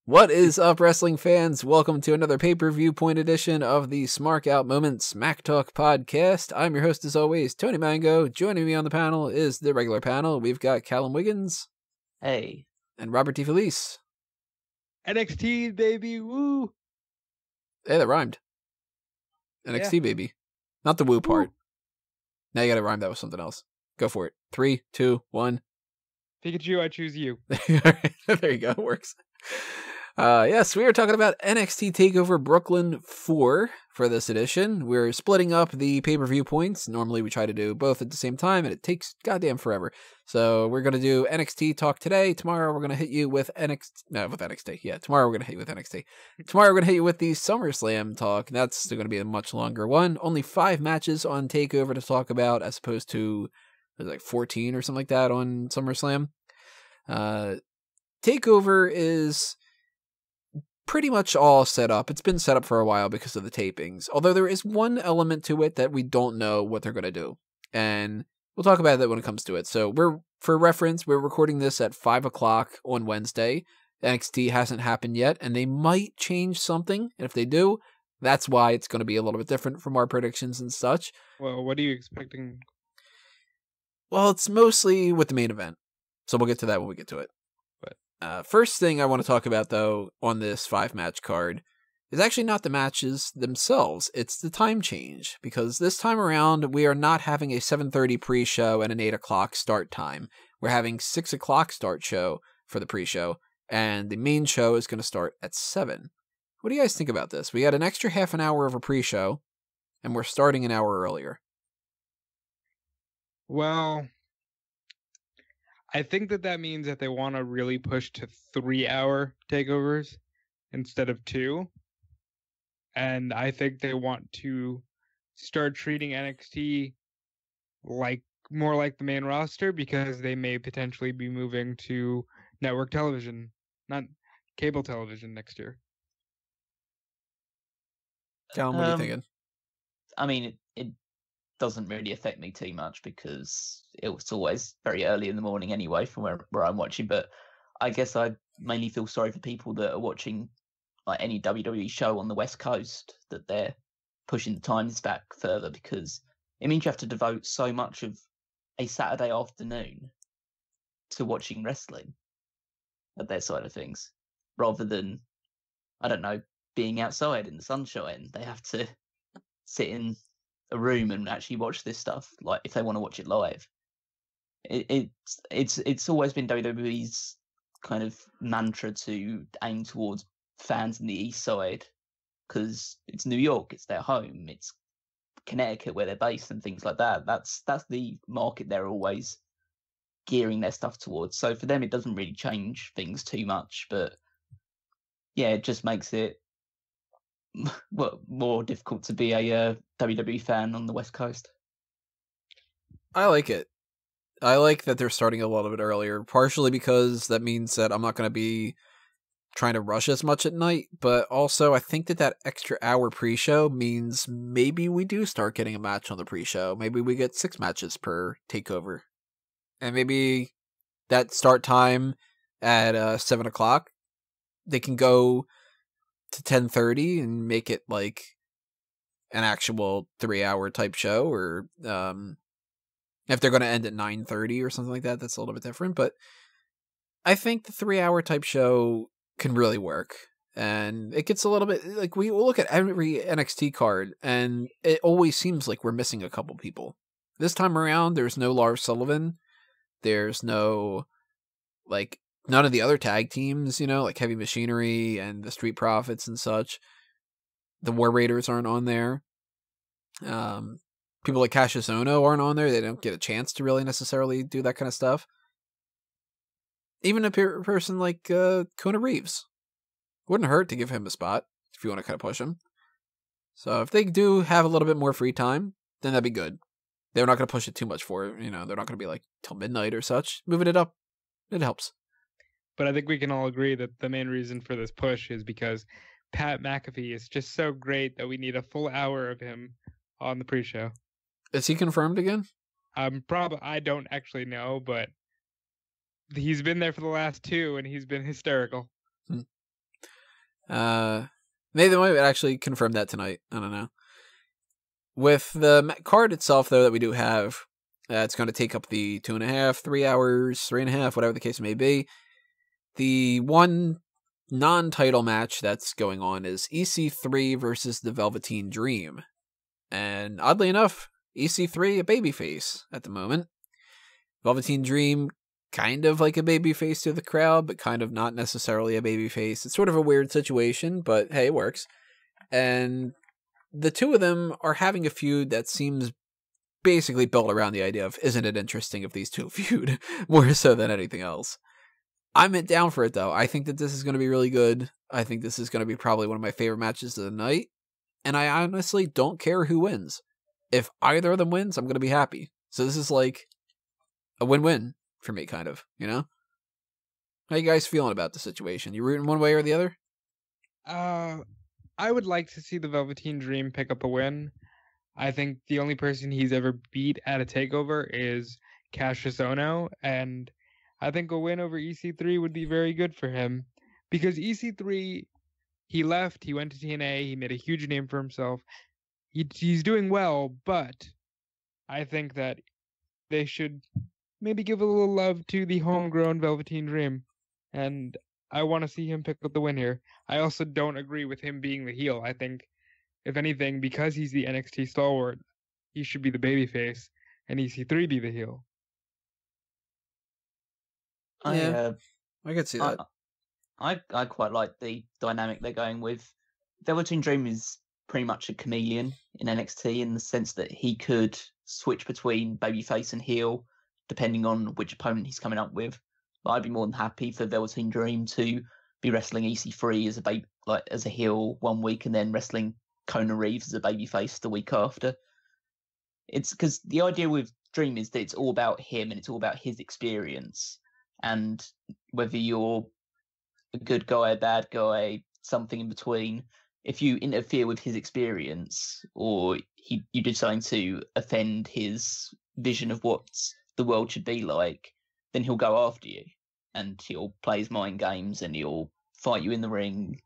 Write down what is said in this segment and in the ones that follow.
What is up, wrestling fans? Welcome to another Pay-Per-Viewpoint edition of the Smark Out Moment Smack Talk podcast. I'm your host, as always, Tony Mango. Joining me on the panel is the regular panel. We've got Callum Wiggins. Hey. And Robert DeFelice. NXT, baby, woo! Hey, that rhymed. NXT, baby. Not the woo part. Now you gotta rhyme that with something else. Go for it. 3, 2, 1. Pikachu, I choose you. There you go. It works. Yes, we are talking about NXT TAKEOVER Brooklyn 4 for this edition. We're splitting up the pay-per-view points. Normally we try to do both at the same time, and it takes goddamn forever. So we're going to do NXT talk today. Tomorrow we're going to hit you with NXT. Yeah, tomorrow we're going to hit you with NXT. Tomorrow we're going to hit you with the SummerSlam talk. That's going to be a much longer one. Only 5 matches on TakeOver to talk about, as opposed to like 14 or something like that on SummerSlam. TakeOver is pretty much all set up. It's been set up for a while because of the tapings. Although there is one element to it that we don't know what they're going to do. And we'll talk about that when it comes to it. So for reference, we're recording this at 5 o'clock on Wednesday. NXT hasn't happened yet, and they might change something. And if they do, that's why it's going to be a little bit different from our predictions and such. Well, what are you expecting? Well, it's mostly with the main event. So we'll get to that when we get to it. First thing I want to talk about, though, on this 5-match card is actually not the matches themselves. It's the time change, because this time around, we are not having a 7:30 pre-show and an 8 o'clock start time. We're having 6 o'clock start show for the pre-show, and the main show is going to start at 7. What do you guys think about this? We had an extra half an hour of a pre-show, and we're starting an hour earlier. Well, I think that means that they want to really push to 3-hour takeovers instead of 2. And I think they want to start treating NXT more like the main roster, because they may potentially be moving to network television, not cable television, next year. John, what are you thinking? I mean, it doesn't really affect me too much because it's always very early in the morning anyway from where I'm watching. But I guess I mainly feel sorry for people that are watching like any WWE show on the West Coast, that they're pushing the times back further, because it means you have to devote so much of a Saturday afternoon to watching wrestling at their side of things, rather than, I don't know, being outside in the sunshine. They have to sit in a room and actually watch this stuff, like if they want to watch it live. It's always been WWE's kind of mantra to aim towards fans in the East Side, because it's New York, it's their home, it's Connecticut where they're based and things like that. That's the market they're always gearing their stuff towards. So for them, it doesn't really change things too much, but yeah, it just makes it more difficult to be a WWE fan on the West Coast. I like it. I like that they're starting a little bit earlier, partially because that means that I'm not going to be trying to rush as much at night, but also I think that extra hour pre-show means maybe we do start getting a match on the pre-show. Maybe we get 6 matches per takeover. And maybe that start time at 7 o'clock, they can go to 10:30 and make it like an actual 3-hour type show, or if they're going to end at 9:30 or something like that, that's a little bit different. But I think the 3-hour type show can really work, and it gets a little bit like, we look at every NXT card and it always seems like we're missing a couple people. This time around, there's no Lars Sullivan, there's no none of the other tag teams, like Heavy Machinery and the Street Profits and such. The War Raiders aren't on there. People like Cassius Ohno aren't on there. They don't get a chance to really necessarily do that kind of stuff. Even a person like Kona Reeves. Wouldn't hurt to give him a spot if you want to kind of push him. So if they do have a little bit more free time, then that'd be good. They're not going to push it too much for it. They're not going to be like till midnight or such. Moving it up, it helps. But I think we can all agree that the main reason for this push is because Pat McAfee is just so great that we need a full hour of him on the pre-show. Is he confirmed again? I don't actually know, but he's been there for the last 2 and he's been hysterical. Maybe they might actually confirm that tonight. I don't know. With the card itself, though, that we do have, it's going to take up the 2.5, 3 hours, 3.5, whatever the case may be. The one non-title match that's going on is EC3 versus the Velveteen Dream. And oddly enough, EC3 a babyface at the moment. Velveteen Dream kind of like a babyface to the crowd, but kind of not necessarily a babyface. It's sort of a weird situation, but hey, it works. And the two of them are having a feud that seems basically built around the idea of, isn't it interesting if these two feud, more so than anything else. I'm down for it, though. I think that this is going to be really good. I think this is going to be probably one of my favorite matches of the night. And I honestly don't care who wins. If either of them wins, I'm going to be happy. So this is like a win-win for me, kind of, you know? How you guys feeling about the situation? You rooting one way or the other? I would like to see the Velveteen Dream pick up a win. I think the only person he's ever beat at a takeover is Cassius Ohno, and I think a win over EC3 would be very good for him. Because EC3, he left, he went to TNA, he made a huge name for himself. He's doing well, but I think that they should maybe give a little love to the homegrown Velveteen Dream. And I want to see him pick up the win here. I also don't agree with him being the heel. I think, if anything, because he's the NXT stalwart, he should be the babyface and EC3 be the heel. I could see that. I quite like the dynamic they're going with. Velveteen Dream is pretty much a chameleon in NXT in the sense that he could switch between babyface and heel depending on which opponent he's coming up with. But I'd be more than happy for Velveteen Dream to be wrestling EC3 as a heel one week and then wrestling Kona Reeves as a babyface the week after. It's because the idea with Dream is that it's all about him and it's all about his experience. And whether you're a good guy, a bad guy, something in between, if you interfere with his experience or you did something to offend his vision of what the world should be like, then he'll go after you and he'll play his mind games and he'll fight you in the ring.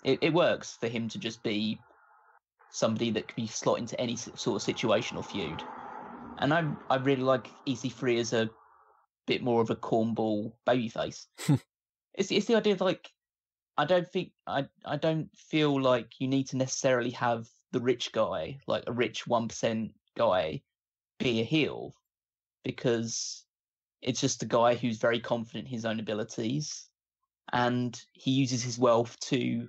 It works for him to just be somebody that could be slot into any sort of situation or feud. And I really like EC3 as a bit more of a cornball babyface. It's the idea of like, I don't feel like you need to necessarily have the rich guy, like a rich 1% guy, be a heel, because it's just a guy who's very confident in his own abilities, and he uses his wealth to,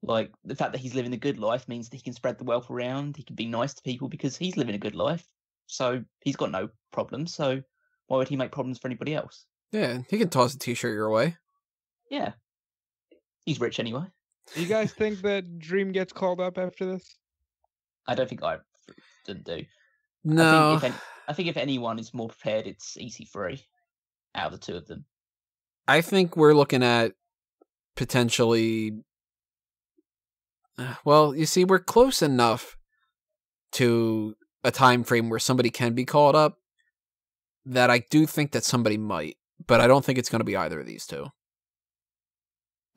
like, the fact that he's living a good life means that he can spread the wealth around. He can be nice to people because he's living a good life, so he's got no problems. So why would he make problems for anybody else? Yeah, he can toss a t-shirt your way. Yeah. He's rich anyway. Do you guys think that Dream gets called up after this? I don't think I didn't do. No. I think if anyone is more prepared, it's EC3 out of the two of them. I think we're looking at potentially... Well, you see, we're close enough to a time frame where somebody can be called up that I do think that somebody might, but I don't think it's going to be either of these two.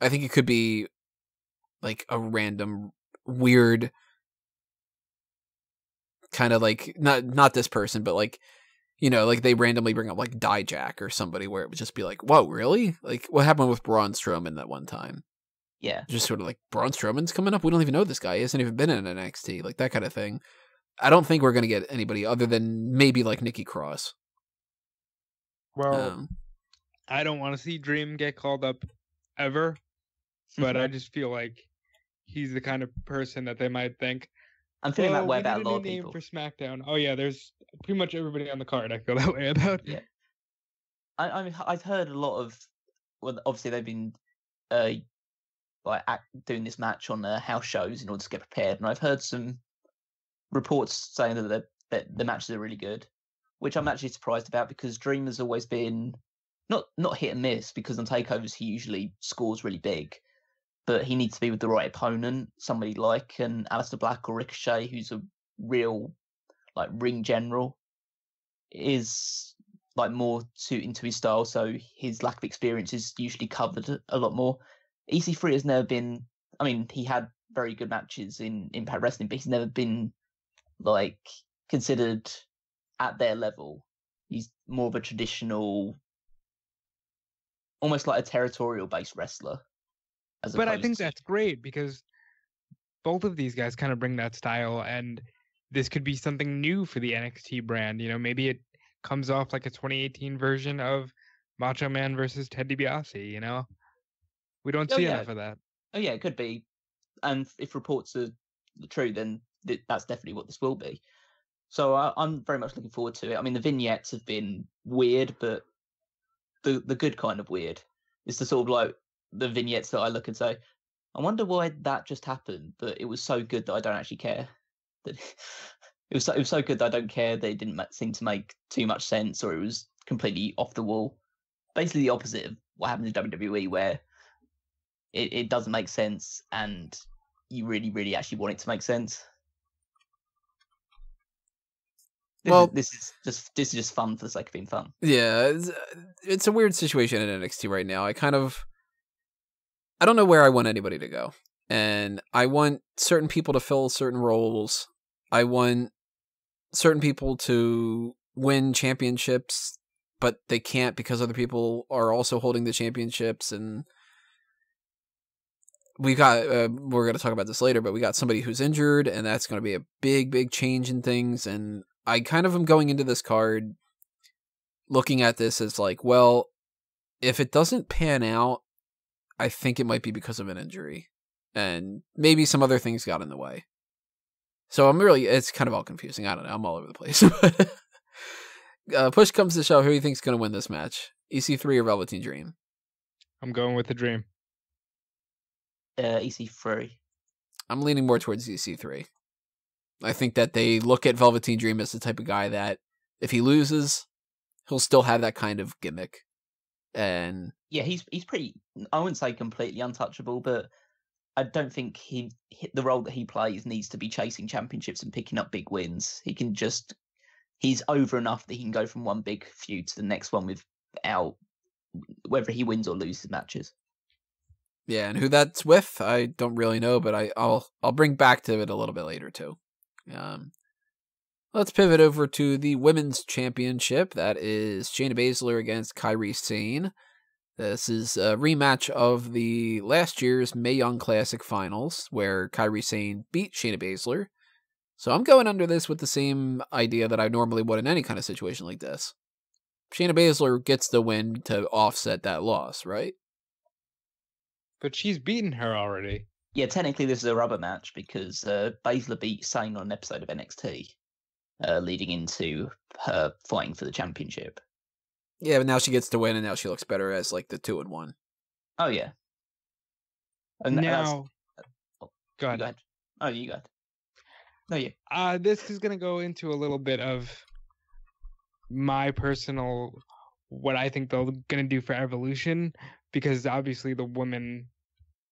I think it could be like a random weird kind of like not this person, but like, you know, like they randomly bring up like Dijak or somebody where it would just be like, whoa, really? Like what happened with Braun Strowman that one time? Yeah. Just sort of like, Braun Strowman's coming up? We don't even know this guy. He hasn't even been in NXT. Like that kind of thing. I don't think we're going to get anybody other than maybe like Nikki Cross. Well, I don't want to see Dream get called up ever, but I just feel like he's the kind of person that they might think. I'm feeling that way about a lot of people. For SmackDown. Oh yeah, there's pretty much everybody on the card I feel that way about. Yeah, I've heard a lot of. Well, obviously they've been doing this match on house shows in order to get prepared, and I've heard some reports saying that the matches are really good, which I'm actually surprised about because Dream has always been not hit and miss, because on takeovers he usually scores really big, but he needs to be with the right opponent, somebody like an Aleister Black or Ricochet, who's a real like ring general, is like more suiting to his style, so his lack of experience is usually covered a lot more. EC3 has never been. I mean, he had very good matches in Impact Wrestling, but he's never been like considered at their level. He's more of a traditional, almost like a territorial-based wrestler. But I think that's great because both of these guys kind of bring that style, and this could be something new for the NXT brand. You know, maybe it comes off like a 2018 version of Macho Man versus Ted DiBiase. You know, we don't see enough of that. Oh yeah, it could be. And if reports are true, then that's definitely what this will be. So I'm very much looking forward to it. I mean, the vignettes have been weird, but the good kind of weird. It's the sort of like the vignettes that I look and say, I wonder why that just happened, but it was so good that I don't actually care. That it was so good that I don't care that it didn't seem to make too much sense, or it was completely off the wall. Basically, the opposite of what happens in WWE, where it doesn't make sense, and you really, really actually want it to make sense. This is just fun for the sake of being fun. Yeah, it's a weird situation in NXT right now. I don't know where I want anybody to go, and I want certain people to fill certain roles. I want certain people to win championships, but they can't because other people are also holding the championships. And we've got we're going to talk about this later, but we got somebody who's injured, and that's going to be a big change in things. And I kind of am going into this card looking at this as like, well, if it doesn't pan out, I think it might be because of an injury, and maybe some other things got in the way. So it's kind of all confusing. I don't know. I'm all over the place. Push comes to shove, who do you think is going to win this match? EC3 or Velveteen Dream? I'm going with the Dream. EC3. I'm leaning more towards EC3. I think that they look at Velveteen Dream as the type of guy that if he loses, he'll still have that kind of gimmick. And yeah, he's pretty, I wouldn't say completely untouchable, but I don't think the role that he plays needs to be chasing championships and picking up big wins. He's over enough that he can go from one big feud to the next one without whether he wins or loses matches. Yeah, and who that's with, I don't really know, but I'll bring back to it a little bit later too. Let's pivot over to the Women's Championship. That is Shayna Baszler against Kairi Sane. This is a rematch of the last year's Mae Young Classic Finals, where Kairi Sane beat Shayna Baszler. So I'm going under this with the same idea that I normally would in any kind of situation like this. Shayna Baszler gets the win to offset that loss, right? But she's beaten her already. Yeah, technically this is a rubber match because Baszler beat Sane on an episode of NXT, leading into her fighting for the championship. Yeah, but now she gets to win, and now she looks better as like the 2-1. Oh yeah. And now, go ahead. You go ahead. Oh, you go ahead. No, you. This is gonna go into a little bit of my personal, what I think they're gonna do for Evolution, because obviously the woman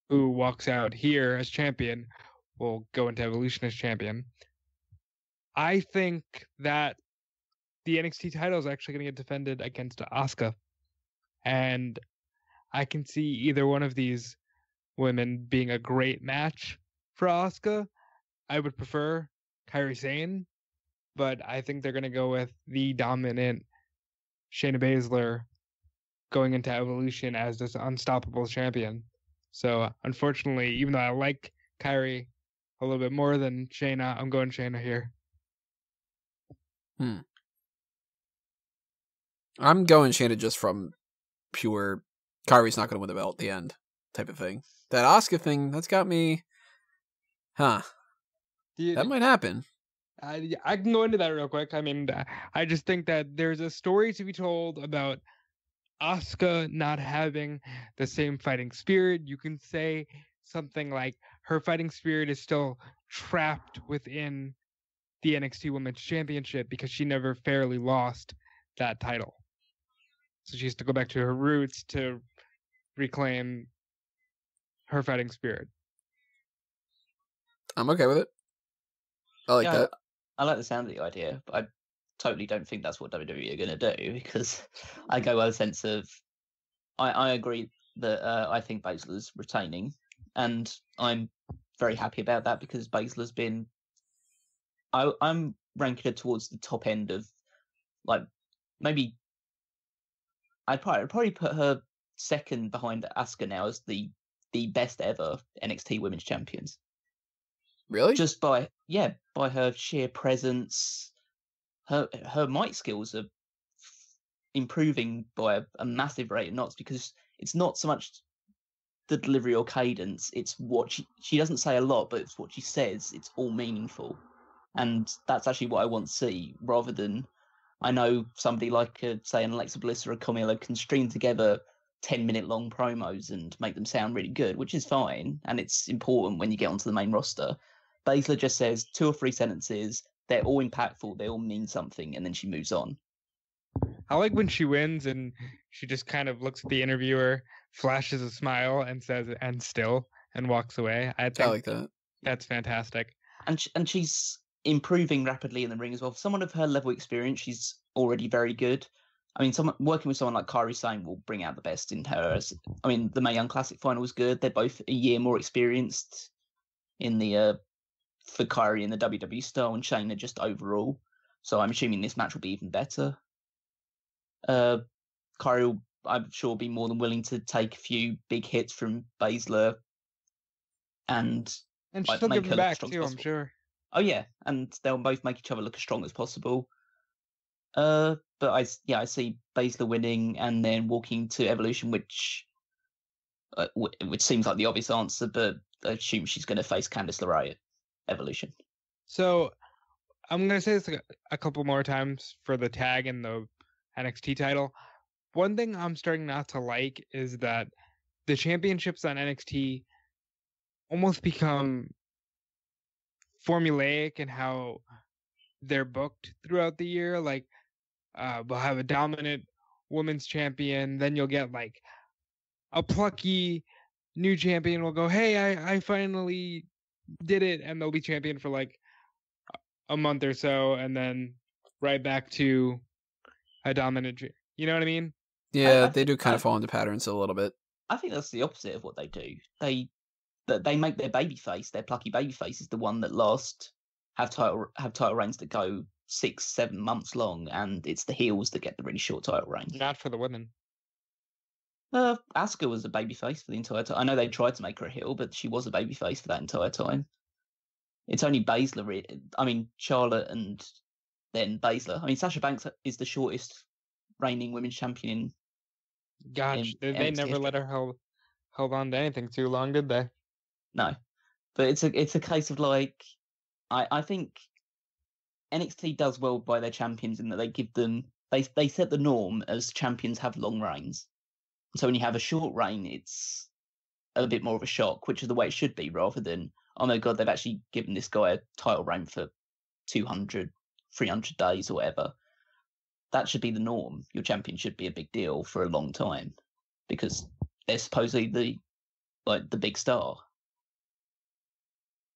who walks out here as champion will go into Evolution as champion. I think that the NXT title is actually going to get defended against Asuka. And I can see either one of these women being a great match for Asuka. I would prefer Kairi Sane, but I think they're going to go with the dominant Shayna Baszler going into Evolution as this unstoppable champion. So, unfortunately, even though I like Kairi a little bit more than Shayna, I'm going Shayna here. I'm going Shayna just from pure Kairi's not going to win the belt at the end type of thing. That Asuka thing, that's got me, that might happen. I can go into that real quick. I mean, I just think that there's a story to be told about Asuka not having the same fighting spirit. You can say something like her fighting spirit is still trapped within the NXT Women's Championship because she never fairly lost that title. So she has to go back to her roots to reclaim her fighting spirit. I'm okay with it. I like that. I like the sound of the idea, but I totally don't think that's what WWE are going to do, because I go by the sense of I agree that I think Baszler's retaining, and I'm very happy about that because Baszler's been. I'm ranking her towards the top end of, like, maybe. I'd probably put her second behind Asuka now as the best ever NXT Women's Champions. Really? Just by her sheer presence, her mic skills are improving by a massive rate of knots, because it's not so much the delivery or cadence, it's what she doesn't say a lot, but it's what she says. It's all meaningful, and that's actually what I want to see, rather than, I know somebody like say an Alexa Bliss or a Carmella can string together 10-minute long promos and make them sound really good, which is fine, and it's important when you get onto the main roster. Baszler just says 2 or 3 sentences, they're all impactful, they all mean something, and then she moves on. I like when she wins and she just kind of looks at the interviewer, flashes a smile, and says "and still," and walks away. I like that. That's fantastic. And she's improving rapidly in the ring as well. For someone of her level of experience, she's already very good. I mean, working with someone like Kairi Sane will bring out the best in her. I mean, the Mae Young Classic final was good. They're both a year more experienced in the for Kairi in the WWE style, and Shayna just overall. So I'm assuming this match will be even better. Kairi will, I'm sure, be more than willing to take a few big hits from Baszler, and she'll give make them her back look too, I'm sure. Oh yeah, and they'll both make each other look as strong as possible. But I see Baszler winning and then walking to Evolution, which seems like the obvious answer, but I assume she's going to face Candice LeRae at Evolution. So I'm going to say this a couple more times for the tag and the NXT title. One thing I'm starting not to like is that the championships on NXT almost become formulaic in how they're booked throughout the year. Like, we'll have a dominant women's champion, then you'll get like a plucky new champion will go, "Hey, I finally did it," and they'll be champion for like a month or so, and then right back to a dominant. You know what I mean? Yeah, they do kind of fall into patterns a little bit. I think that's the opposite of what they do. They make their babyface, their plucky babyface, is the one that have title reigns that go 6-7 months long, and it's the heels that get the really short title reigns. Not for the women. Asuka was a babyface for the entire time. I know they tried to make her a heel, but she was a babyface for that entire time. It's only Baszler, I mean, Charlotte and then Baszler. I mean, Sasha Banks is the shortest reigning women's champion. Gosh, they never let her hold on to anything too long, did they? No, but it's a case of like, I think NXT does well by their champions in that they give them, they set the norm as champions have long reigns. So when you have a short reign, it's a bit more of a shock, which is the way it should be, rather than, oh my god, they've actually given this guy a title reign for 200, 300 days or whatever. That should be the norm. Your champion should be a big deal for a long time, because they're supposedly the big star.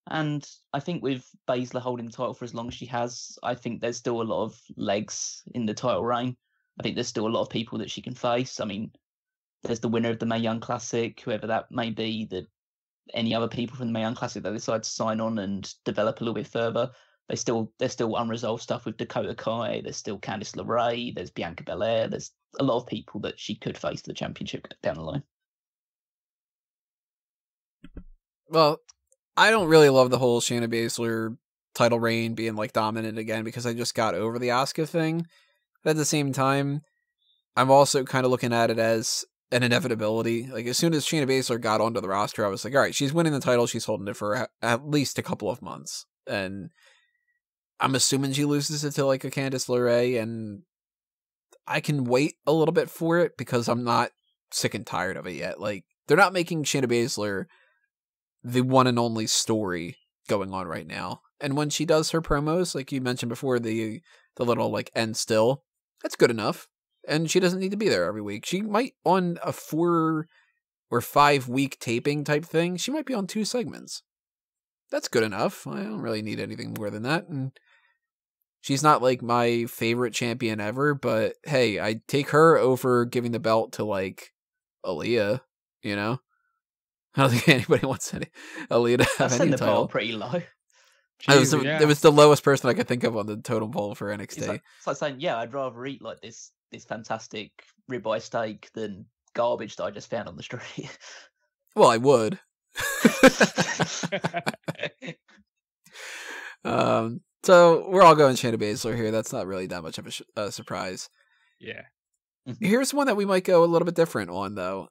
And I think with Baszler holding the title for as long as she has, I think there's still a lot of legs in the title reign. I think there's still a lot of people that she can face. I mean, there's the winner of the Mae Young Classic, whoever that may be, any other people from the Mae Young Classic that decide to sign on and develop a little bit further. There's still unresolved stuff with Dakota Kai. There's still Candice LeRae. There's Bianca Belair. There's a lot of people that she could face the championship down the line. Well, I don't really love the whole Shayna Baszler title reign being like dominant again, because I just got over the Asuka thing. But at the same time, I'm also kind of looking at it as an inevitability. Like, as soon as Shayna Baszler got onto the roster, I was like, all right, she's winning the title. She's holding it for at least a couple of months. And I'm assuming she loses it to like a Candice LeRae, and I can wait a little bit for it because I'm not sick and tired of it yet. Like, they're not making Shayna Baszler the one and only story going on right now. And when she does her promos, like you mentioned before, the little like "and still," that's good enough. And she doesn't need to be there every week. She might, on a 4 or 5 week taping type thing, she might be on 2 segments. That's good enough. I don't really need anything more than that. And she's not like my favorite champion ever, but hey, I'd take her over giving the belt to like Aaliyah You know, I don't think anybody wants Aaliyah to have That's any setting the bar title. pretty low. It was the lowest person I could think of on the totem pole for NXT. It's like saying, yeah, I'd rather eat like this fantastic ribeye steak than garbage that I just found on the street. Well, I would. So we're all going Shayna Baszler here. That's not really that much of a surprise. Yeah. Here's one that we might go a little bit different on, though.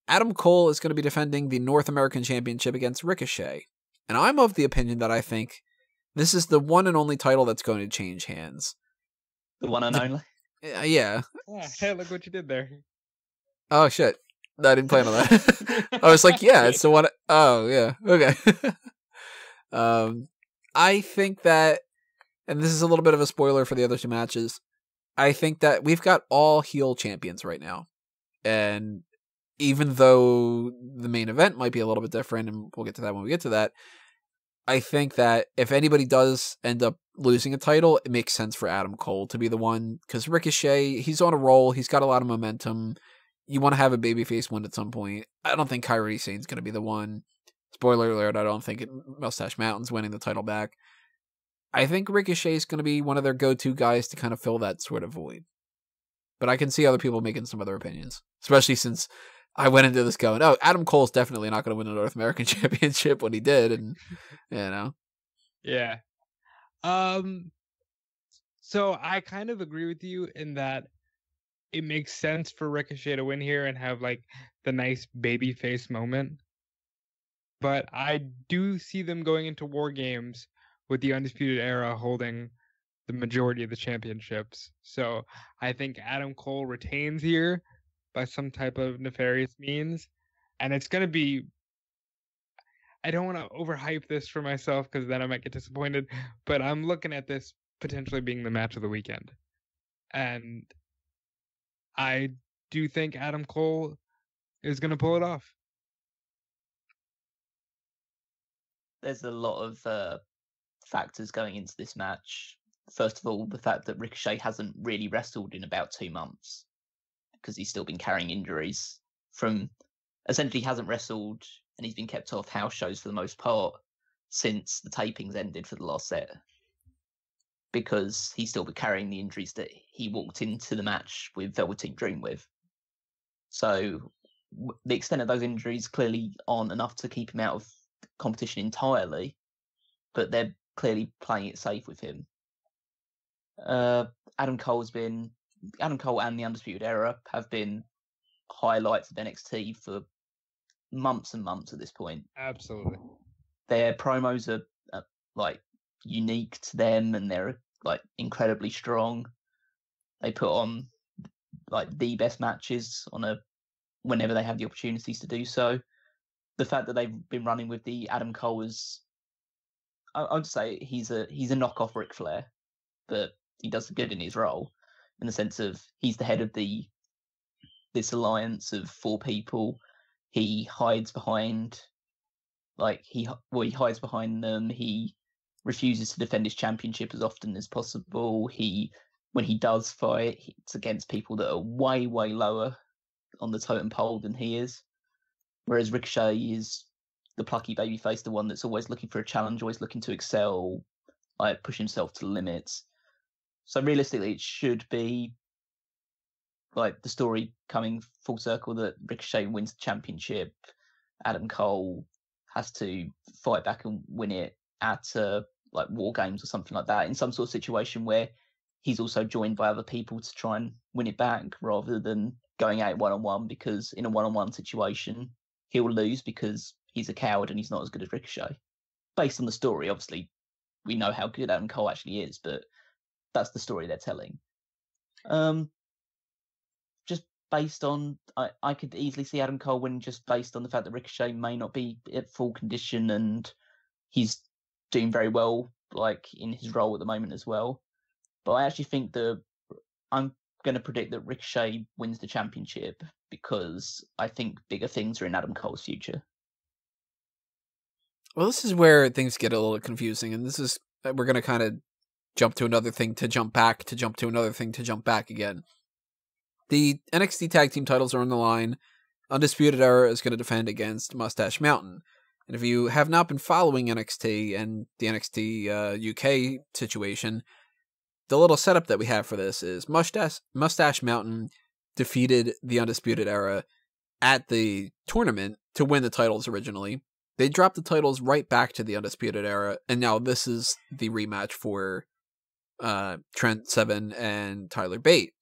Adam Cole is going to be defending the North American Championship against Ricochet. And I'm of the opinion that I think this is the one and only title that's going to change hands. The one and only? Yeah. Hey, look what you did there. Oh, shit. I didn't plan on that. I was like, yeah, it's the one. Oh, yeah. Okay. I think that, and this is a little bit of a spoiler for the other two matches, I think that we've got all heel champions right now. And even though the main event might be a little bit different, and we'll get to that when we get to that, I think that if anybody does end up losing a title, it makes sense for Adam Cole to be the one, because Ricochet, he's on a roll, he's got a lot of momentum. You want to have a babyface win at some point. I don't think Kairi Sane's going to be the one. Spoiler alert, I don't think Moustache Mountain's winning the title back. I think Ricochet's going to be one of their go-to guys to kind of fill that sort of void. But I can see other people making some other opinions, especially since I went into this going, oh, Adam Cole's definitely not going to win the North American Championship when he did, and you know. Yeah. So I kind of agree with you in that it makes sense for Ricochet to win here and have like the nice baby face moment. But I do see them going into War Games with the Undisputed Era holding the majority of the championships. So I think Adam Cole retains here by some type of nefarious means. And it's going to be, I don't want to overhype this for myself because then I might get disappointed, but I'm looking at this potentially being the match of the weekend. And I do think Adam Cole is going to pull it off. There's a lot of factors going into this match. First of all, the fact that Ricochet hasn't really wrestled in about 2 months because he's still been carrying injuries from essentially hasn't wrestled, and he's been kept off house shows for the most part since the tapings ended for the last set because he's still been carrying the injuries that he walked into the match with Velveteen Dream with. So the extent of those injuries clearly aren't enough to keep him out of competition entirely, but they're clearly playing it safe with him. Adam Cole and the Undisputed Era have been highlights of NXT for months and months at this point. Absolutely. Their promos are like unique to them, and they're like incredibly strong. They put on like the best matches whenever they have the opportunities to do so. The fact that they've been running with the Adam Cole as, I'd say he's a knockoff Ric Flair, but he does good in his role in the sense of he's the head of this alliance of 4 people. He hides behind, he hides behind them. He refuses to defend his championship as often as possible. When he does fight, it's against people that are way, way lower on the totem pole than he is. Whereas Ricochet is the plucky babyface, the one that's always looking for a challenge, always looking to excel, push himself to the limits. So realistically, it should be the story coming full circle that Ricochet wins the championship. Adam Cole has to fight back and win it at War Games or something like that, in some sort of situation where he's also joined by other people to try and win it back, rather than going out one-on-one, because in a one-on-one situation, he'll lose because he's a coward and he's not as good as Ricochet. Based on the story, obviously, we know how good Adam Cole actually is, but that's the story they're telling. Just based on, I could easily see Adam Cole winning just based on the fact that Ricochet may not be at full condition and he's doing very well, in his role at the moment as well. But I actually think I'm going to predict that Ricochet wins the championship because I think bigger things are in Adam Cole's future. Well, this is where things get a little confusing, and we're going to kind of jump to another thing to jump back, to jump to another thing to jump back again. The NXT Tag Team titles are on the line. Undisputed Era is going to defend against Moustache Mountain. And if you have not been following NXT and the NXT UK situation, the little setup that we have for this is Moustache Mountain defeated the Undisputed Era at the tournament to win the titles originally. They dropped the titles right back to the Undisputed Era, and now this is the rematch for Trent Seven and Tyler Bate.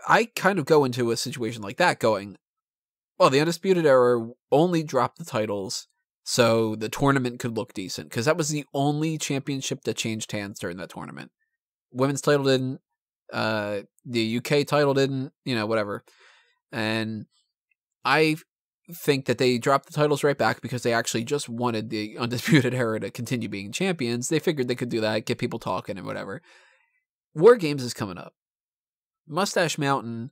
I kind of go into a situation like that going, well, the Undisputed Era only dropped the titles so the tournament could look decent, because that was the only championship that changed hands during that tournament. Women's title didn't, the UK title didn't, whatever. And I think that they dropped the titles right back because they actually just wanted the Undisputed Era to continue being champions. They figured they could do that, get people talking and whatever. War Games is coming up. Moustache Mountain,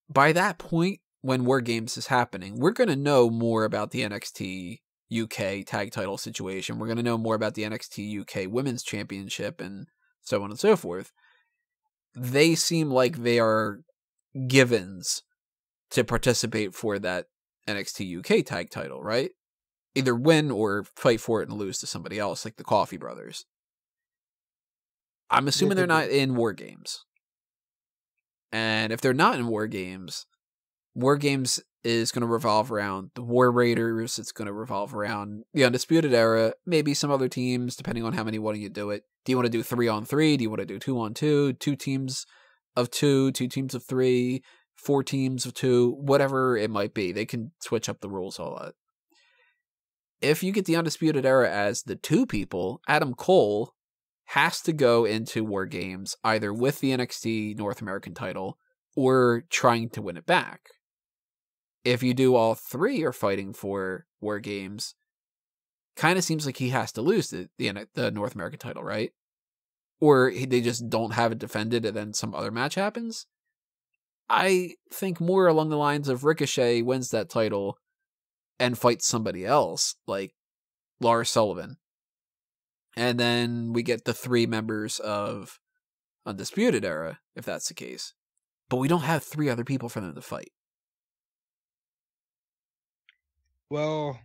by that point, when War Games is happening, we're going to know more about the NXT UK tag title situation. We're going to know more about the NXT UK Women's Championship and so on and so forth. They seem like they are givens to participate for that NXT UK tag title, right? Either win or fight for it and lose to somebody else, like the Coffee Brothers. I'm assuming they're not in War Games. And if they're not in War Games is going to revolve around the War Raiders. It's going to revolve around the Undisputed Era, maybe some other teams, depending on how many want you do it. Do you want to do 3-on-3? Do you want to do 2-on-2? 2 teams of 2, 2 teams of 3, 4 teams of 2, whatever it might be. They can switch up the rules a lot. If you get the Undisputed Era as the 2 people, Adam Cole has to go into War Games either with the NXT North American title or trying to win it back. If you do all 3 are fighting for War Games, kind of seems like he has to lose the North American title, right? Or they just don't have it defended and then some other match happens. I think more along the lines of Ricochet wins that title and fights somebody else, like Lars Sullivan. And then we get the 3 members of Undisputed Era, if that's the case. But we don't have 3 other people for them to fight. Well,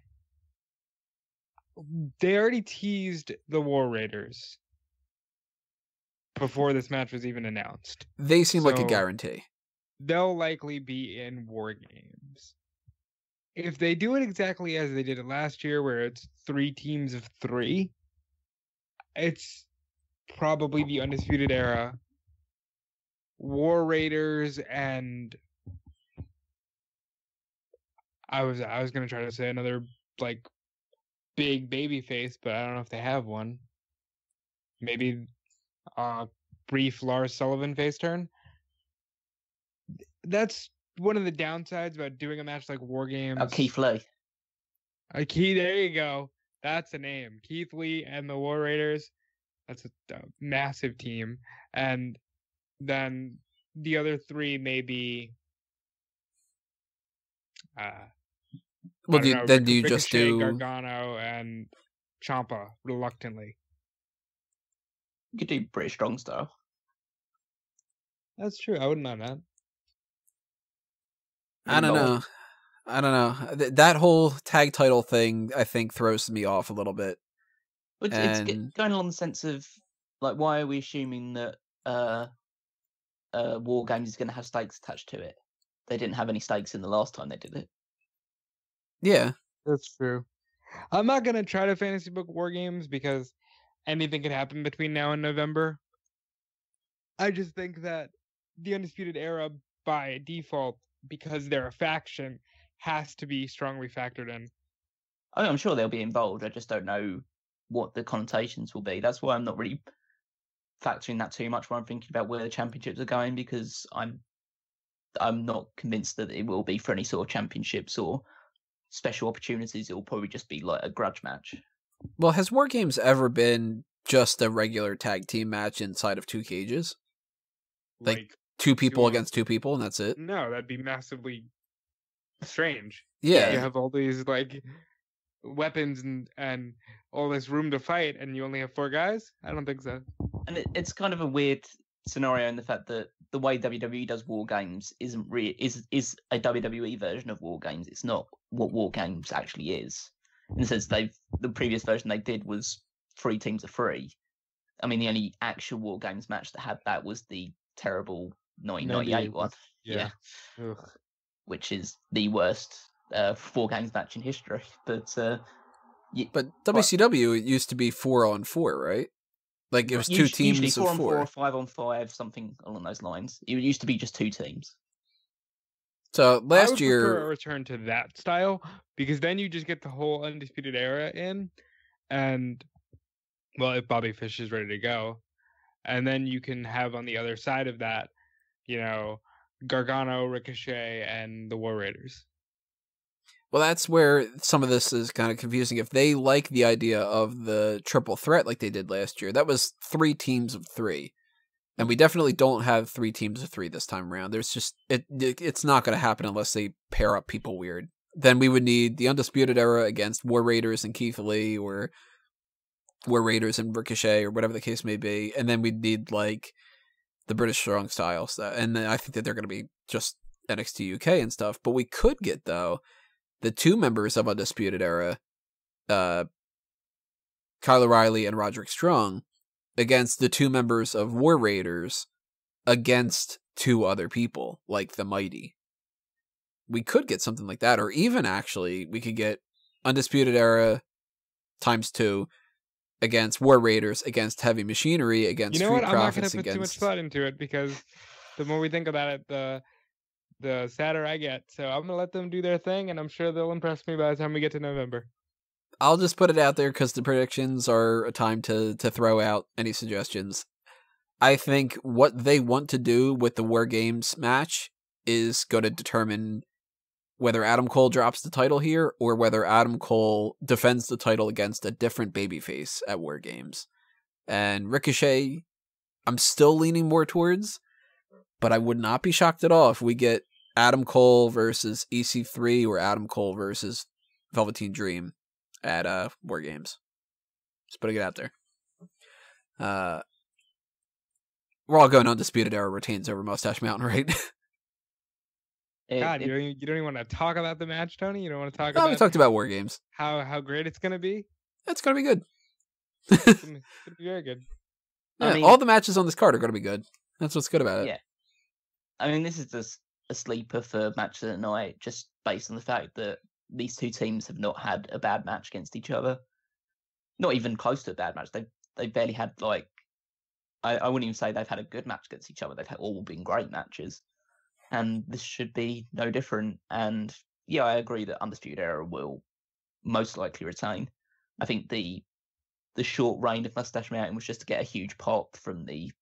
they already teased the War Raiders before this match was even announced. They seem like a guarantee. They'll likely be in War Games. If they do it exactly as they did it last year, where it's 3 teams of 3, it's probably the Undisputed Era, War Raiders, and I was gonna try to say another like big baby face, but I don't know if they have one. Maybe brief Lars Sullivan face turn. That's one of the downsides about doing a match like War Games. Keith Lee. There you go. That's a name. Keith Lee and the War Raiders. That's a massive team. And then the other 3 may be well, do you just do Gargano and Ciampa reluctantly? You could do British Strong Style. That's true. I wouldn't mind that. I don't know. That whole tag title thing, I think, throws me off a little bit. It's going along the sense of, like, why are we assuming that War Games is going to have stakes attached to it? They didn't have any stakes in the last time they did it. Yeah. That's true. I'm not going to try to fantasy book War Games because anything could happen between now and November. I just think that the Undisputed Era, by default, because they're a faction, has to be strongly factored in. I'm sure they'll be involved. I just don't know what the connotations will be. That's why I'm not really factoring that too much when I'm thinking about where the championships are going, because I'm not convinced that it will be for any sort of championships or special opportunities. It will probably just be like a grudge match. Well, has War Games ever been just a regular tag team match inside of 2 cages? Like 2 people against 2 people, and that's it? No, that'd be massively strange. Yeah. You have all these like weapons and all this room to fight, and you only have 4 guys? I don't think so. And it's kind of a weird scenario in the fact that the way WWE does War Games is a WWE version of War Games. It's not what War Games actually is. In the sense, the previous version they did was 3 teams of 3. I mean, the only actual War Games match that had that was the terrible 1998 one. Yeah. Which is the worst War Games match in history. But WCW it used to be 4-on-4, right? Like it was 2 teams usually of 4. 5-on-5, something along those lines. It used to be just 2 teams. So I last would year, prefer a return to that style because then you just get the whole Undisputed Era in, and well, if Bobby Fish is ready to go, and then you can have on the other side of that, Gargano, Ricochet, and the War Raiders. well, that's where some of this is kind of confusing. If they like the idea of the triple threat like they did last year, that was 3 teams of 3. And we definitely don't have 3 teams of 3 this time around. There's just it's not going to happen unless they pair up people weird. Then we would need the Undisputed Era against War Raiders and Keith Lee, or War Raiders and Ricochet, or whatever the case may be. And then we'd need like the British Strong Style stuff. And then I think that they're going to be just NXT UK and stuff. But we could get, though, the 2 members of Undisputed Era, Kyle O'Reilly and Roderick Strong, against the 2 members of War Raiders against 2 other people, like the Mighty. We could get something like that, or even actually, we could get Undisputed Era times 2 against War Raiders, against Heavy Machinery, against Street Profits. I'm not going Profits, to put too much thought into it because the more we think about it, the sadder I get. So I'm going to let them do their thing, and I'm sure they'll impress me by the time we get to November. I'll just put it out there because the predictions are a time to throw out any suggestions. I think what they want to do with the War Games match is going to determine whether Adam Cole drops the title here or whether Adam Cole defends the title against a different babyface at War Games. And Ricochet, I'm still leaning more towards, but I would not be shocked at all if we get Adam Cole versus EC3 or Adam Cole versus Velveteen Dream at War Games. Just putting it out there. We're all going Undisputed Era retains over Moustache Mountain, right? You don't even want to talk about the match, Tony? You don't want to talk No, about we talked about War Games. How great it's going to be? It's going to be good. It's going to be very good. Yeah, I mean, all the matches on this card are going to be good. That's what's good about it. Yeah. I mean, this is just a sleeper for match of the night, just based on the fact that these 2 teams have not had a bad match against each other. Not even close to a bad match. They've barely had, like, I wouldn't even say they've had a good match against each other. They've all been great matches. And this should be no different. And yeah, I agree that Undisputed Era will most likely retain. I think the short reign of Moustache Mountain was just to get a huge pop from the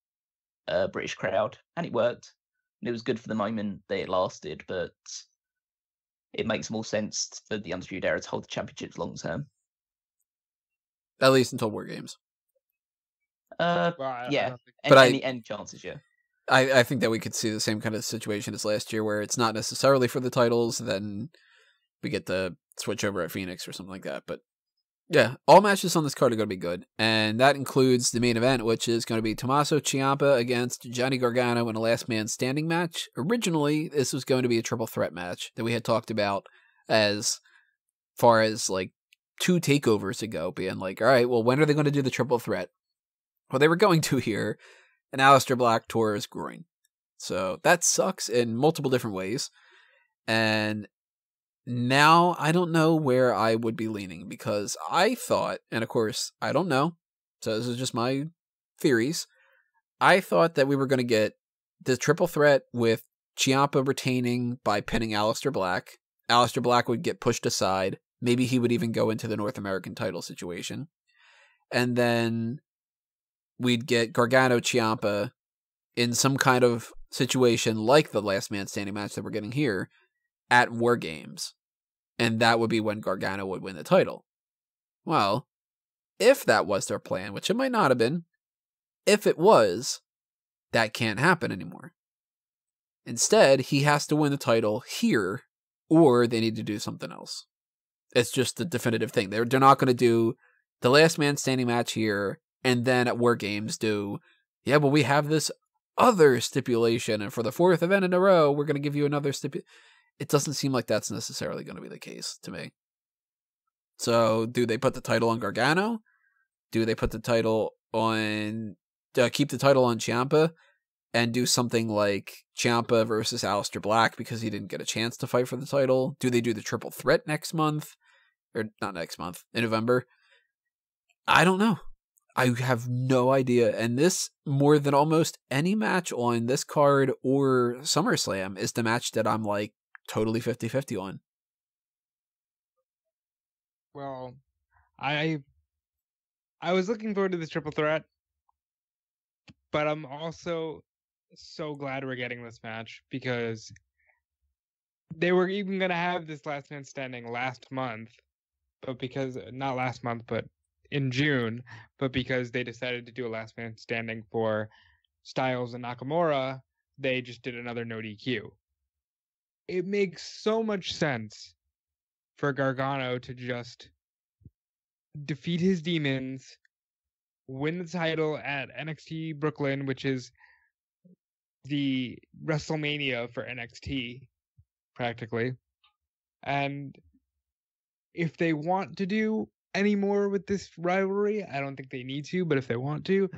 British crowd, and it worked. And it was good for the moment that it lasted, but it makes more sense for the Undisputed Era to hold the championships long term. At least until War Games. Yeah. But any chances, yeah. I think that we could see the same kind of situation as last year, where it's not necessarily for the titles, then we get the switch over at Phoenix or something like that. But yeah, all matches on this card are going to be good, and that includes the main event, which is going to be Tommaso Ciampa against Johnny Gargano in a last man standing match. Originally, this was going to be a triple threat match that we had talked about as far as like 2 takeovers ago, being like, all right, well, when are they going to do the triple threat? Well, they were going to here, and Aleister Black tore his groin. So that sucks in multiple different ways. And now I don't know where I would be leaning, because I thought, and of course, I don't know, so this is just my theories, I thought that we were going to get the triple threat with Ciampa retaining by pinning Aleister Black. Aleister Black would get pushed aside. Maybe he would even go into the North American title situation. And then we'd get Gargano Ciampa in some kind of situation like the last man standing match that we're getting here at War Games. And that would be when Gargano would win the title. Well, if that was their plan, which it might not have been, if it was, that can't happen anymore. Instead, he has to win the title here, or they need to do something else. It's just the definitive thing. They're not going to do the last man standing match here, and then at War Games do, yeah, well, we have this other stipulation, and for the 4th event in a row, we're going to give you another stipulation. It doesn't seem like that's necessarily going to be the case to me. So, do they put the title on Gargano? Do they put the title on... keep the title on Ciampa and do something like Ciampa versus Aleister Black because he didn't get a chance to fight for the title? Do they do the triple threat next month? Or not next month, in November? I don't know. I have no idea. And this, more than almost any match on this card or SummerSlam, is the match that I'm like totally 50-50 on. Well, I was looking forward to this triple threat, but I'm also so glad we're getting this match because they were even going to have this last man standing last month, but because not last month, but in June, but because they decided to do a last man standing for Styles and Nakamura, they just did another no DQ. It makes so much sense for Gargano to just defeat his demons, win the title at NXT Brooklyn, which is the WrestleMania for NXT, practically. And if they want to do any more with this rivalry, I don't think they need to, but if they want to,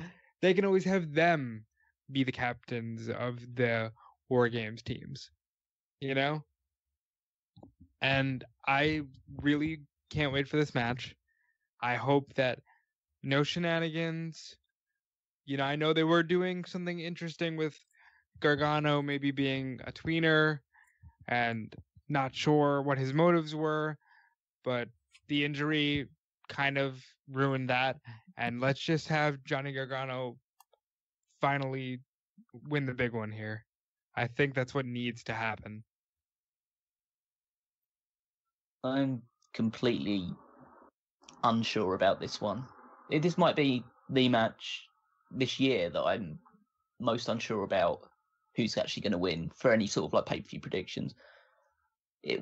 they can always have them be the captains of the War Games teams, you know? And I really can't wait for this match. I hope that no shenanigans. You know, I know they were doing something interesting with Gargano maybe being a tweener and not sure what his motives were, but the injury kind of ruined that. And let's just have Johnny Gargano finally win the big one here. I think that's what needs to happen. I'm completely unsure about this one. This might be the match this year that I'm most unsure about who's actually going to win for any sort of like pay-per-view predictions.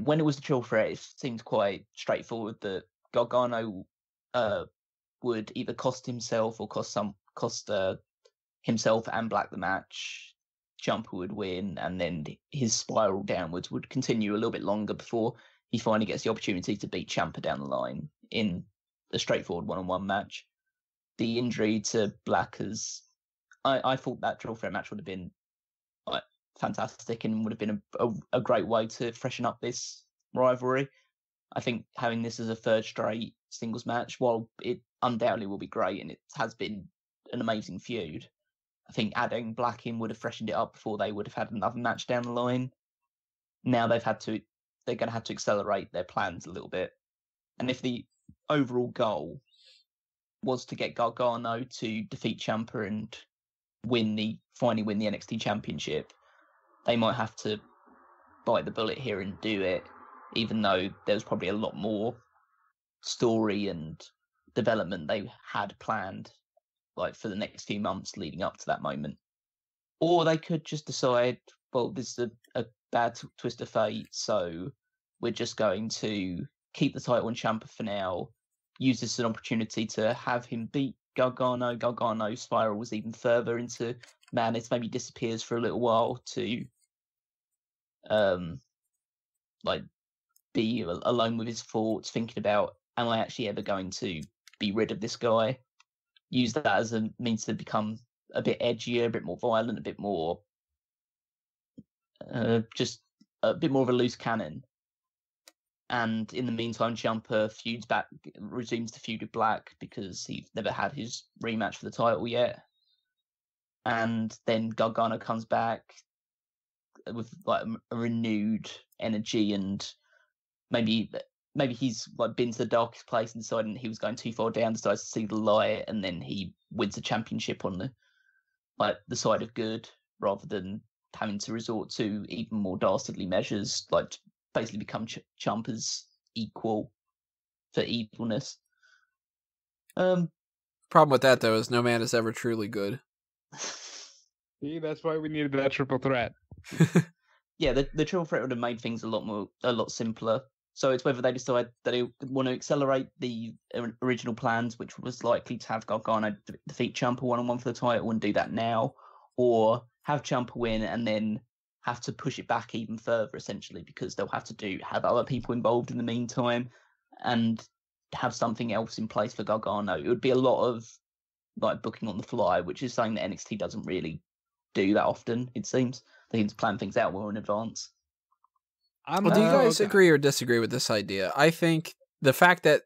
When it was the triple threat, it seemed quite straightforward that Gargano would either cost himself or cost himself and Black the match. Ciampa would win, and then his spiral downwards would continue a little bit longer before he finally gets the opportunity to beat Ciampa down the line in a straightforward one-on-one match. The injury to Black I thought that triple threat match would have been like fantastic and would have been a great way to freshen up this rivalry. I think having this as a third straight singles match, while it undoubtedly will be great and it has been an amazing feud, I think adding Black in would have freshened it up before they would have had another match down the line. Now they're going to have to accelerate their plans a little bit. And if the overall goal was to get Gargano to defeat Ciampa and finally win the NXT Championship, they might have to bite the bullet here and do it, even though there's probably a lot more story and development they had planned, like for the next few months leading up to that moment. Or they could just decide, well, this is a bad twist of fate, so we're just going to keep the title on Ciampa for now, use this as an opportunity to have him beat Gargano. Gargano spirals even further into madness, maybe disappears for a little while to be alone with his thoughts, thinking about, am I actually ever going to be rid of this guy? Use that as a means to become a bit edgier, a bit more violent, a bit more just a bit more of a loose cannon. And in the meantime, Ciampa resumes the feud with Black because he's never had his rematch for the title yet. And then Gargano comes back with like a renewed energy, and maybe he's like been to the darkest place and decided he was going too far down, decides to see the light, and then he wins the championship on the side of good rather than having to resort to even more dastardly measures, like basically become Ciampa's equal for evilness. Problem with that though is no man is ever truly good. See, that's why we needed that triple threat. Yeah, the triple threat would have made things a lot simpler. So it's whether they decide that they want to accelerate the original plans, which was likely to have Gargano defeat Ciampa one-on-one for the title, and do that now, or have Ciampa win, and then have to push it back even further, essentially, because they'll have to have other people involved in the meantime, and have something else in place for Gargano. It would be a lot of like booking on the fly, which is something that NXT doesn't really do that often. It seems they need to plan things out well in advance. Well, do you guys agree or disagree with this idea? I think the fact that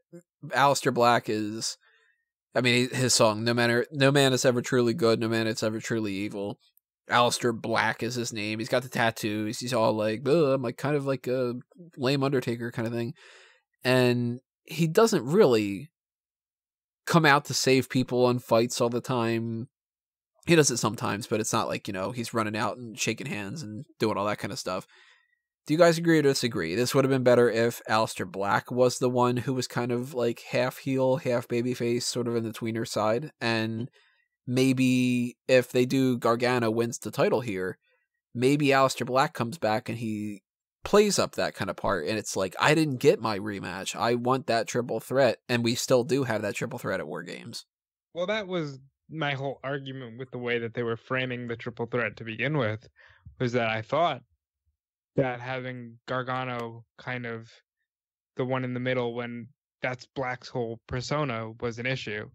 Aleister Black is, I mean, his song, no man is ever truly good, no man is ever truly evil. Aleister Black is his name. He's got the tattoos. He's all like, I'm like kind of like a lame Undertaker kind of thing. And he doesn't really come out to save people on fights all the time. He does it sometimes, but it's not like, he's running out and shaking hands and doing all that kind of stuff. Do you guys agree or disagree? This would have been better if Aleister Black was the one who was kind of like half heel, half babyface, sort of in the tweener side. And maybe if they do Gargano wins the title here, maybe Aleister Black comes back and he plays up that kind of part. And it's like, I didn't get my rematch. I want that triple threat. And we still do have that triple threat at War Games. Well, that was my whole argument with the way that they were framing the triple threat to begin with, was that I thought that having Gargano kind of the one in the middle when that's Black's whole persona was an issue.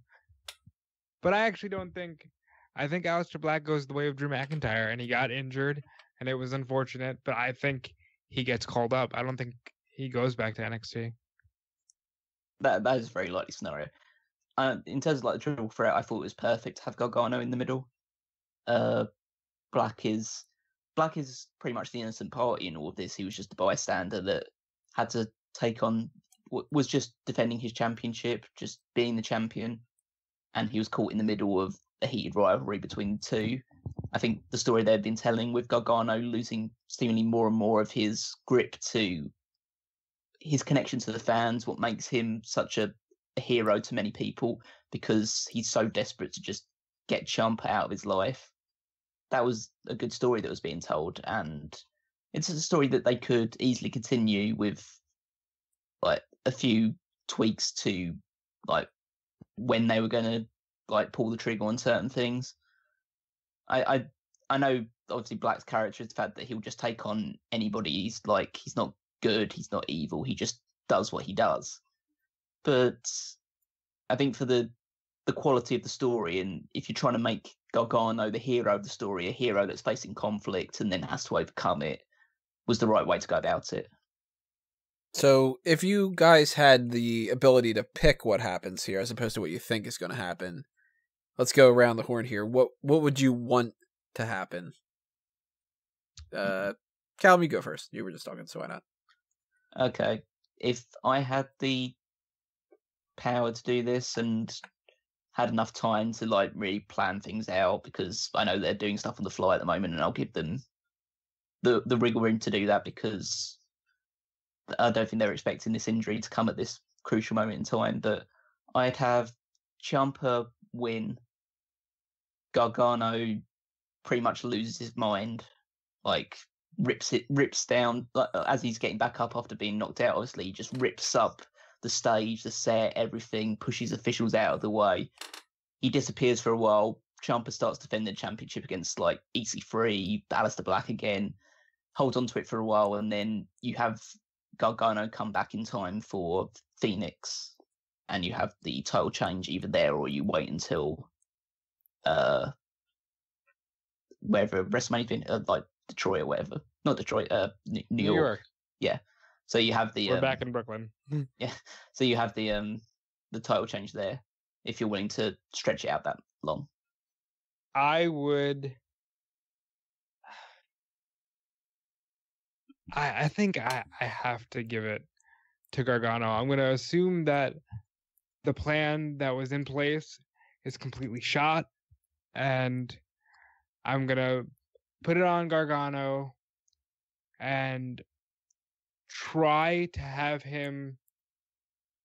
But I actually don't think, I think Aleister Black goes the way of Drew McIntyre, and he got injured, and it was unfortunate, but I think he gets called up. I don't think he goes back to NXT. That is a very likely scenario. In terms of like the triple threat, I thought it was perfect to have Gargano in the middle. Black is pretty much the innocent party in all of this. He was just a bystander that had to take on, was just defending his championship, just being the champion, and he was caught in the middle of a heated rivalry between the two. I think the story they've been telling with Gargano losing seemingly more and more of his grip to his connection to the fans, what makes him such a hero to many people, because he's so desperate to just get Ciampa out of his life. That was a good story that was being told, and it's a story that they could easily continue with like a few tweaks to like when they were going to like pull the trigger on certain things. I know obviously Black's character is the fact that he'll just take on anybody. He's not good, he's not evil, he just does what he does. But I think for the quality of the story, and if you're trying to make Gargano the hero of the story, a hero that's facing conflict and then has to overcome it, was the right way to go about it. So if you guys had the ability to pick what happens here as opposed to what you think is going to happen, let's go around the horn here. What would you want to happen? Callum, you go first. You were just talking, so why not? Okay. If I had the power to do this and had enough time to like really plan things out, because I know they're doing stuff on the fly at the moment, and I'll give them the wriggle room to do that, because I don't think they're expecting this injury to come at this crucial moment in time. But I'd have Ciampa win, Gargano pretty much loses his mind, like rips down, like, as he's getting back up after being knocked out. Obviously, he just rips up the stage, the set, everything, pushes officials out of the way. He disappears for a while. Ciampa starts defending the championship against like EC3, Aleister Black again, holds on to it for a while, and then you have Gargano come back in time for Phoenix, and you have the title change either there, or you wait until wherever WrestleMania, like Detroit or whatever. Not Detroit, New York. Yeah. So you have the we're back in Brooklyn. Yeah. So you have the title change there, if you're willing to stretch it out that long. I would. I think I have to give it to Gargano. I'm going to assume that the plan that was in place is completely shot, and I'm going to put it on Gargano and try to have him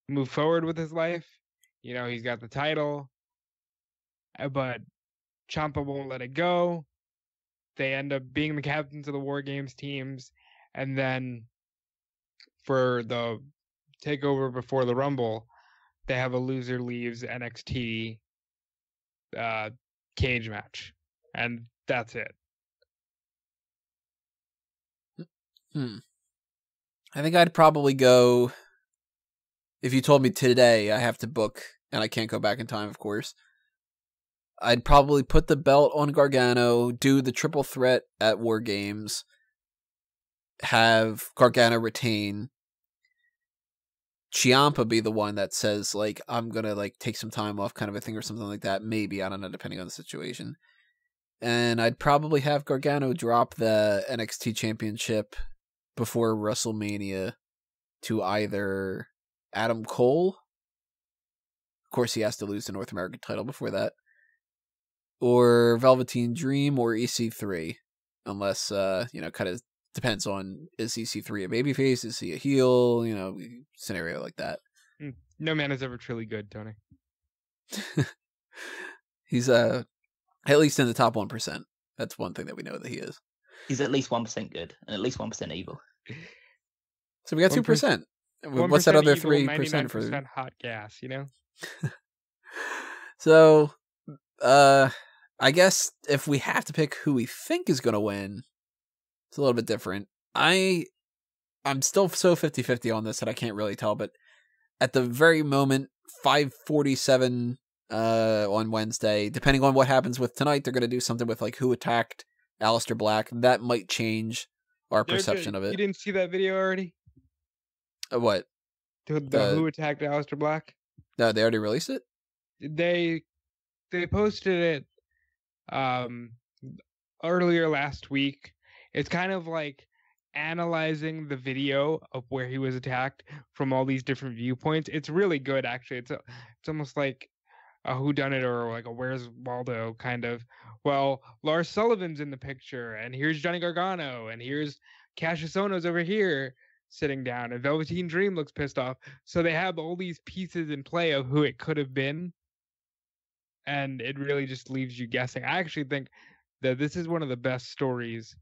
move forward with his life. You know, he's got the title, but Ciampa won't let it go. They end up being the captains of the War Games teams, and then for the takeover before the Rumble, they have a loser leaves NXT cage match, and that's it. I think I'd probably go, if you told me today I have to book, and I can't go back in time, of course, I'd probably put the belt on Gargano, do the triple threat at War Games, have Gargano retain, Ciampa be the one that says, like, I'm gonna, like, take some time off kind of a thing or something like that. Maybe, I don't know, depending on the situation. And I'd probably have Gargano drop the NXT Championship before WrestleMania to either Adam Cole. Of course, he has to lose the North American title before that. Or Velveteen Dream or EC3. Unless, kind of depends on, is EC3 a babyface? Is he a heel? Scenario like that. No man is ever truly good, Tony. He's at least in the top 1%. That's one thing that we know that he is. He's at least 1% good and at least 1% evil. So we got 2%. What's that other 3% for? 99% hot gas, So, I guess if we have to pick who we think is going to win, it's a little bit different. I'm still so 50-50 on this that I can't really tell, but at the very moment, 5:47 on Wednesday, depending on what happens with tonight, they're going to do something with like who attacked Aleister Black. That might change our perception of it. You didn't see that video already? What? The who attacked Aleister Black? No, they already released it? They posted it earlier last week. It's kind of like analyzing the video of where he was attacked from all these different viewpoints. It's really good, actually. It's almost like a whodunit or like a Where's Waldo kind of. Well, Lars Sullivan's in the picture, and here's Johnny Gargano, and here's Cassius Ohno's over here sitting down, and Velveteen Dream looks pissed off. So they have all these pieces in play of who it could have been, and it really just leaves you guessing. I actually think that this is one of the best stories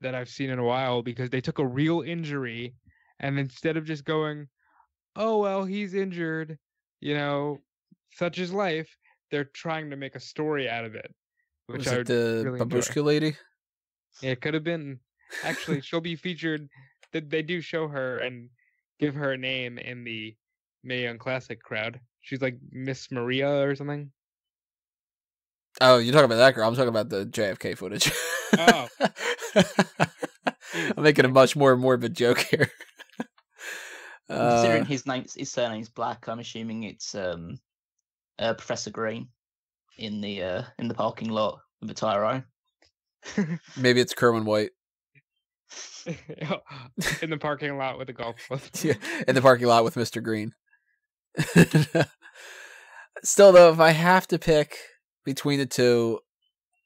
that I've seen in a while, because they took a real injury, and instead of just going, oh, well, he's injured, such is life, they're trying to make a story out of it. Which Was it the really Babushka lady? Yeah, it could have been. Actually, she'll be featured. They do show her and give her a name in the Mae Young Classic crowd. She's like Miss Maria or something. Oh, you're talking about that girl. I'm talking about the JFK footage. Oh. I'm making a much more morbid joke here. Considering his surname's Black, I'm assuming it's Professor Green in the parking lot with a tyro. Maybe it's Kerwin White. In the parking lot with a golf club. Yeah, in the parking lot with Mr. Green. Still, though, if I have to pick between the two,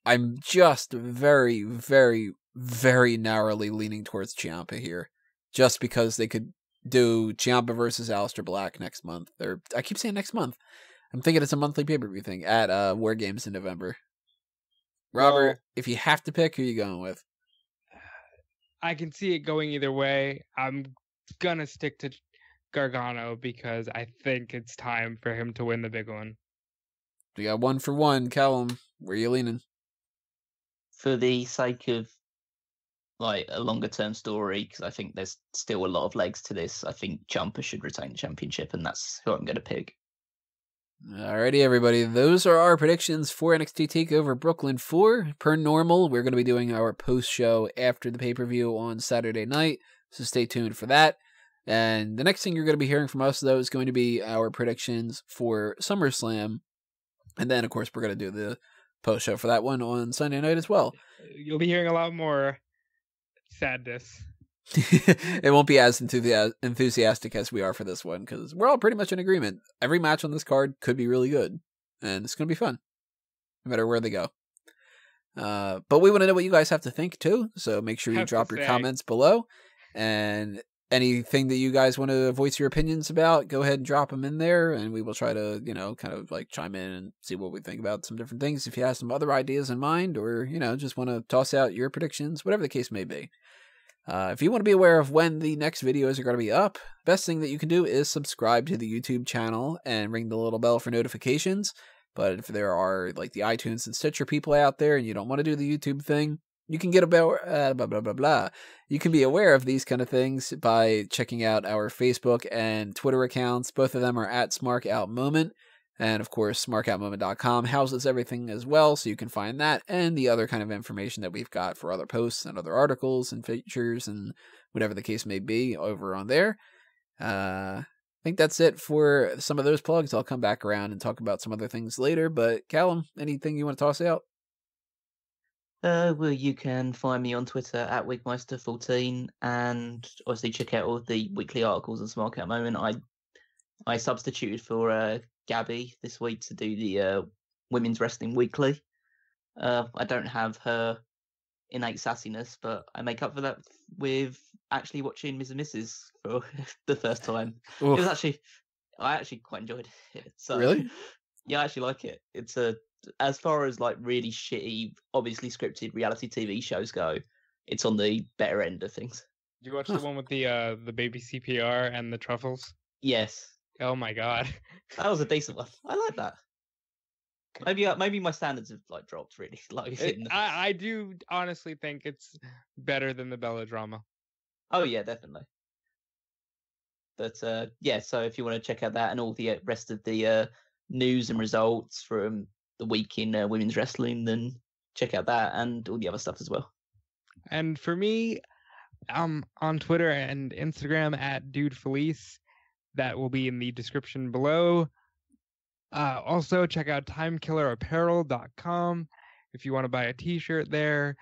I'm just very, very, very narrowly leaning towards Ciampa here. Just because they could do Ciampa versus Aleister Black next month. Or I keep saying next month. I'm thinking it's a monthly pay-per-view thing at War Games in November. Robert, if you have to pick, who are you going with? I can see it going either way. I'm going to stick to Gargano because I think it's time for him to win the big one. We got 1 for 1. Callum, where are you leaning? For the sake of like a longer term story, because I think there's still a lot of legs to this, I think Ciampa should retain the championship, and that's who I'm going to pick. Alrighty, everybody. Those are our predictions for NXT TakeOver Brooklyn 4. Per normal, we're going to be doing our post-show after the pay-per-view on Saturday night, so stay tuned for that. And the next thing you're going to be hearing from us, though, is going to be our predictions for SummerSlam. And then, of course, we're going to do the post-show for that one on Sunday night as well. You'll be hearing a lot more sadness. It won't be as enthusiastic as we are for this one, because we're all pretty much in agreement. Every match on this card could be really good, and it's going to be fun, no matter where they go. But we want to know what you guys have to think, too, so make sure you drop your comments below. And anything that you guys want to voice your opinions about, go ahead and drop them in there, and we will try to, kind of like chime in and see what we think about some different things. If you have some other ideas in mind, or, just want to toss out your predictions, whatever the case may be. If you want to be aware of when the next videos are going to be up, best thing that you can do is subscribe to the YouTube channel and ring the little bell for notifications. But if there are like the iTunes and Stitcher people out there and you don't want to do the YouTube thing, You can get about blah blah blah blah. You can be aware of these kind of things by checking out our Facebook and Twitter accounts. Both of them are at SmarkOutMoment. And of course, SmarkOutMoment.com houses everything as well, so you can find that and the other kind of information that we've got for other posts and other articles and features and whatever the case may be over on there. I think that's it for some of those plugs. I'll come back around and talk about some other things later. But Callum, anything you want to toss out? Well, you can find me on Twitter at Wigmeister14, and obviously check out all the weekly articles on Smark at the moment. I substituted for Gabby this week to do the Women's Wrestling Weekly. I don't have her innate sassiness, but I make up for that with actually watching Ms. and Mrs. for the first time. Oof. It was I actually quite enjoyed it. So, Really? Yeah, I actually like it. It's as far as like really shitty, obviously scripted reality TV shows go, it's on the better end of things. Did you watch the one with the baby CPR and the truffles? Yes. Oh my god. That was a decent one. I like that. Maybe my standards have like dropped really low. I do honestly think it's better than the Bella drama. Oh yeah, definitely. But yeah, so if you want to check out that and all the rest of the news and results from the week in women's wrestling, then check out that and all the other stuff as well. And for me, I'm on Twitter and Instagram at DudeFelice. That will be in the description below. Also, check out timekillerapparel.com if you want to buy a t-shirt there.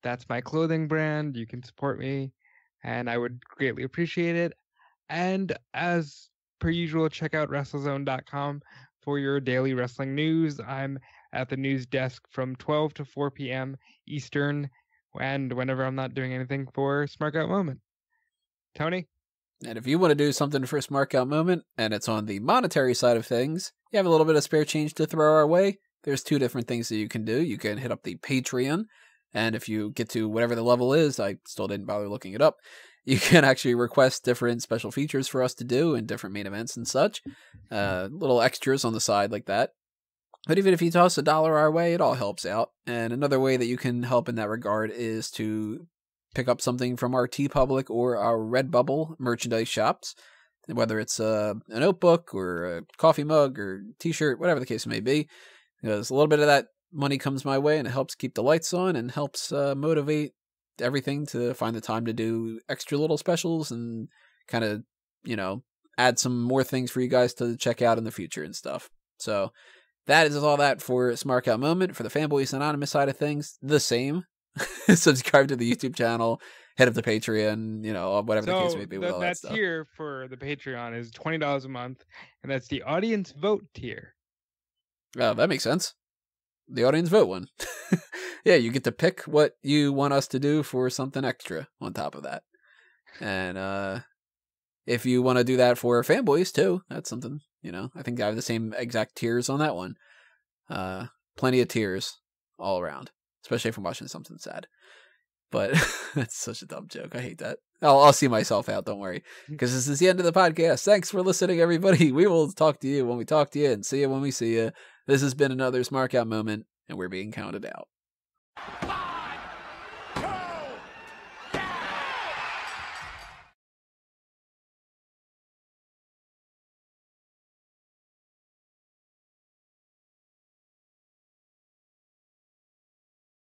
That's my clothing brand. You can support me, and I would greatly appreciate it. And as per usual, check out WrestleZone.com for your daily wrestling news. I'm at the news desk from 12 to 4 p.m. Eastern, and whenever I'm not doing anything for Smark Out Moment. Tony? And if you want to do something for Smark Out Moment, and it's on the monetary side of things, you have a little bit of spare change to throw our way, there's two different things that you can do. You can hit up the Patreon, and if you get to whatever the level is, I still didn't bother looking it up, you can actually request different special features for us to do and different main events and such. Little extras on the side like that. But even if you toss $1 our way, it all helps out. And another way that you can help in that regard is to pick up something from our TeePublic or our Redbubble merchandise shops, whether it's a notebook or a coffee mug or t-shirt, whatever the case may be. Because a little bit of that money comes my way and it helps keep the lights on and helps motivate everything to find the time to do extra little specials and kind of, add some more things for you guys to check out in the future and stuff. So that is all that for Smark Out Moment. For the Fanboys Anonymous side of things, the same. Subscribe to the YouTube channel, head up to Patreon, whatever the case may be with all that stuff. That tier for the Patreon is $20 a month, and that's the audience vote tier. Oh, that makes sense. The audience vote one. Yeah, you get to pick what you want us to do for something extra on top of that. And if you want to do that for Fanboys too, that's something, I think I have the same exact tiers on that one. Plenty of tiers all around. Especially if I'm watching something sad. But that's such a dumb joke. I hate that. I'll see myself out, don't worry. Because this is the end of the podcast. Thanks for listening, everybody. We will talk to you when we talk to you and see you when we see you. This has been another Smark Out Moment, and we're being counted out.